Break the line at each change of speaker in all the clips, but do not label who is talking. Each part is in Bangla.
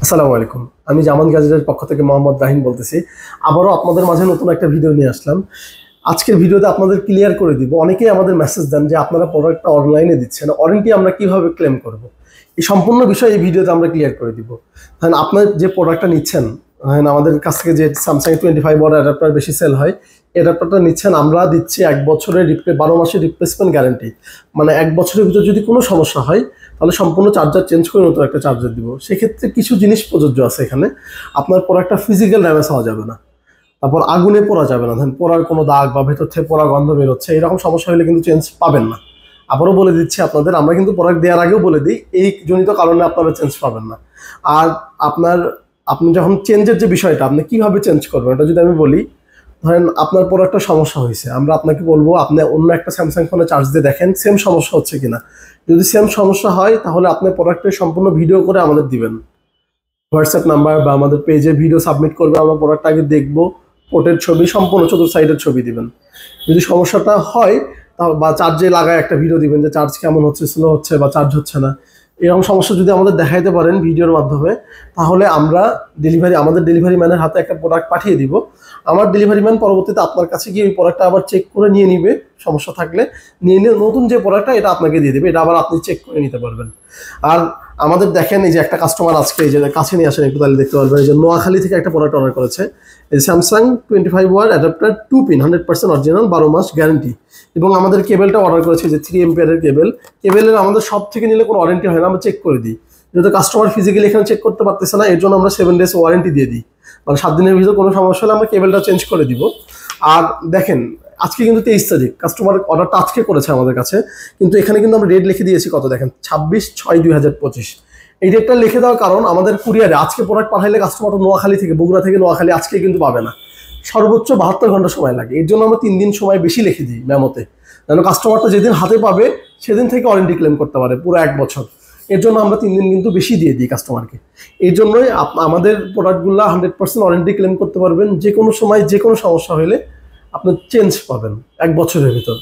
আসসালামু আলাইকুম। আমি জামান গ্যাজেটের পক্ষ থেকে মোহাম্মদ রাহিম বলতেছি। আবারও আপনাদের মাঝে নতুন একটা ভিডিও নিয়ে আসলাম। আজকের ভিডিওতে আপনাদের ক্লিয়ার করে দিব, অনেকেই আমাদের মেসেজ দেন যে আপনারা প্রোডাক্টটা অনলাইনে দিচ্ছেন, ওয়ারেন্টি আমরা কিভাবে ক্লেম করব। এই সম্পূর্ণ বিষয় এই ভিডিওতে আমরা ক্লিয়ার করে দিব। কারণ আপনার যে প্রোডাক্টটা নিচ্ছেন, আমাদের কাছ থেকে যে স্যামসাং 25 ওয়াট অ্যাডাপ্টার বেশি সেল হয়, অ্যাডাপ্টারটা নিচ্ছেন, আমরা দিচ্ছি 1 বছরের 12 মাসের রিপ্লেসমেন্ট গ্যারান্টি। মানে 1 বছরের ভিতর যদি কোনো সমস্যা হয় তাহলে সম্পূর্ণ চার্জার চেঞ্জ করে নতুন একটা চার্জার দিব। সেক্ষেত্রে কিছু জিনিস প্রযোজ্য আছে এখানে। আপনার প্রোডাক্টটা ফিজিক্যাল ড্যামেজ হওয়া যাবে না, তারপর আগুনে পোড়া যাবে না, ধরেন পোড়ার কোনো দাগ বা ভেতর থেকে পোড়া গন্ধ বেরোচ্ছে, এরকম সমস্যা হলে কিন্তু চেঞ্জ পাবেন না। আবারও বলে দিচ্ছি আপনাদের, আমরা কিন্তু প্রোডাক্ট দেওয়ার আগেও বলে দিই এই জনিত কারণে আপনারা চেঞ্জ পাবেন না। আর আপনি যখন চেঞ্জের যে বিষয়টা, আপনি কিভাবে চেঞ্জ করবেন এটা যদি আমি বলি, ধরেন আপনার প্রোডাক্টটা সমস্যা হয়েছে, আমরা আপনাকে বলবো আপনি অন্য একটা স্যামসাং ফোনে চার্জ দিয়ে দেখেন সেম সমস্যা হচ্ছে কিনা। যদি সেম সমস্যা হয় তাহলে আপনি প্রোডাক্টের সম্পূর্ণ ভিডিও করে আমাদের দিবেন, হোয়াটসঅ্যাপ নাম্বার বা আমাদের পেজে ভিডিও সাবমিট করবে, আমরা প্রোডাক্টটা আগে দেখবো, পোর্টের ছবি, সম্পূর্ণ চতুর্থ সাইডের ছবি দিবেন। যদি সমস্যাটা হয় বা চার্জে লাগায় একটা ভিডিও দিবেন যে চার্জ কেমন হচ্ছে, স্লো হচ্ছে বা চার্জ হচ্ছে না, এরকম সমস্যা যদি আমাদের দেখাইতে পারেন ভিডিওর মাধ্যমে, তাহলে আমরা আমাদের ডেলিভারি ম্যানের হাতে একটা প্রোডাক্ট পাঠিয়ে দিব। আমার ডেলিভারি ম্যান পরবর্তীতে আপনার কাছে গিয়ে ওই প্রোডাক্টটা আবার চেক করে নিয়ে নিবে, সমস্যা থাকলে নিয়ে নতুন যে প্রোডাক্টটা এটা আপনাকে দিয়ে দেবে, এটা আবার আপনি চেক করে নিতে পারবেন। আর আমাদের দেখেন, এই যে একটা কাস্টমার আজকে এই যে কাছে নিয়ে আসেন একটু, তাহলে দেখতে পারবেন, এই যে নোয়াখালী থেকে একটা প্রোডাক্ট অর্ডার করেছে, এই Samsung 25 watt adapter 2 pin 100% original, 12 মাস গ্যারান্টি। এবং আমাদের কেবলটা অর্ডার করেছে যে 3 এম্পিয়ারের কেবলের আমাদের সব থেকে নিলে কোনো ওয়ারেন্টি হয় না, আমরা চেক করে দিই। যেহেতু কাস্টমার ফিজিক্যালি এখানে চেক করতে পারতেছে না, এর জন্য আমরা 7 ডেজ ওয়ারেন্টি দিয়ে দিই। মানে 7 দিনের ভিতরে কোনো সমস্যা হলে আমরা কেবলটা চেঞ্জ করে দিব। আর দেখেন, আজকে কিন্তু 23 তারিখ, কাস্টমার অর্ডারটা আজকে করেছে আমাদের কাছে, কিন্তু এখানে কিন্তু আমরা ডেট লিখে দিয়েছি কত দেখেন, 26/6/2025। এই ডেটটা লিখে দেওয়ার কারণ, আমাদের কুরিয়ারে আজকে প্রোডাক্ট পাঠাইলে কাস্টমারটা নোয়াখালী থেকে, বগুড়া থেকে নোয়াখালী আজকে কিন্তু পাবে না, সর্বোচ্চ 72 ঘন্টা সময় লাগে। এর জন্য আমরা 3 দিন সময় বেশি লিখে দিই মেমোতে, যেন কাস্টমারটা যেদিন হাতে পাবে সেদিন থেকে ওয়ারেন্টি ক্লেম করতে পারে পুরো 1 বছর। এর জন্য আমরা 3 দিন কিন্তু বেশি দিয়ে দিই কাস্টমারকে। এই জন্যই আমাদের প্রোডাক্টগুলো 100% ওয়ারেন্টি ক্লেম করতে পারবেন, যে কোনো সময় যে কোনো সমস্যা হলে আপনার চেঞ্জ পাবেন 1 বছরের ভিতর।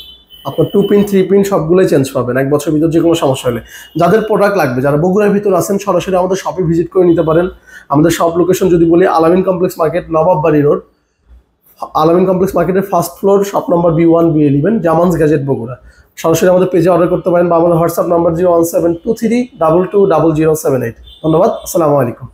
আপনার 2 পিন 3 পিন সবগুলোই চেঞ্জ পাবেন 1 বছরের ভিতর, যে কোনো সমস্যা হলে। যাদের প্রোডাক্ট লাগবে, যারা বগুড়ার ভিতর আছেন, সরাসরি আমাদের শপে ভিজিট করে নিতে পারেন। আমাদের শপ লোকেশন যদি বলি, আলামিন কমপ্লেক্স মার্কেট, নবাববাড়ি রোড, আলামিন কমপ্লেক্স মার্কেটের first floor, shop number B1 B11, Zaman's gadget, Bogura. সরাসরি আমাদের পেজে অর্ডার করতে পারেন বা আমাদের হোয়াটসঅ্যাপ নাম্বার 01723220078। ধন্যবাদ, আসসালামু আলাইকুম।